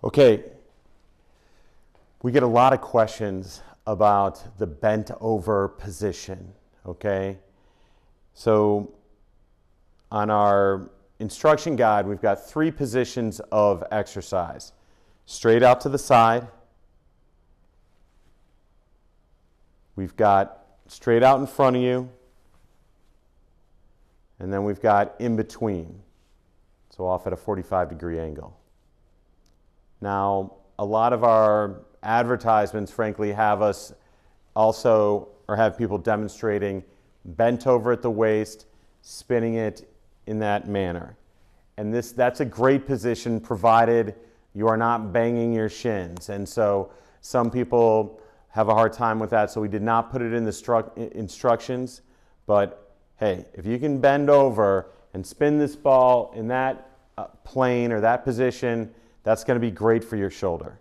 Okay, we get a lot of questions about the bent over position, okay? So on our instruction guide, we've got 3 positions of exercise. Straight out to the side. We've got straight out in front of you. And then we've got in between, so off at a 45-degree angle. Now, a lot of our advertisements, frankly, have us also, or have people demonstrating bent over at the waist, spinning it in that manner. And that's a great position provided you are not banging your shins. And so some people have a hard time with that, so we did not put it in the instructions. But hey, if you can bend over and spin this ball in that plane or that position, that's going to be great for your shoulder.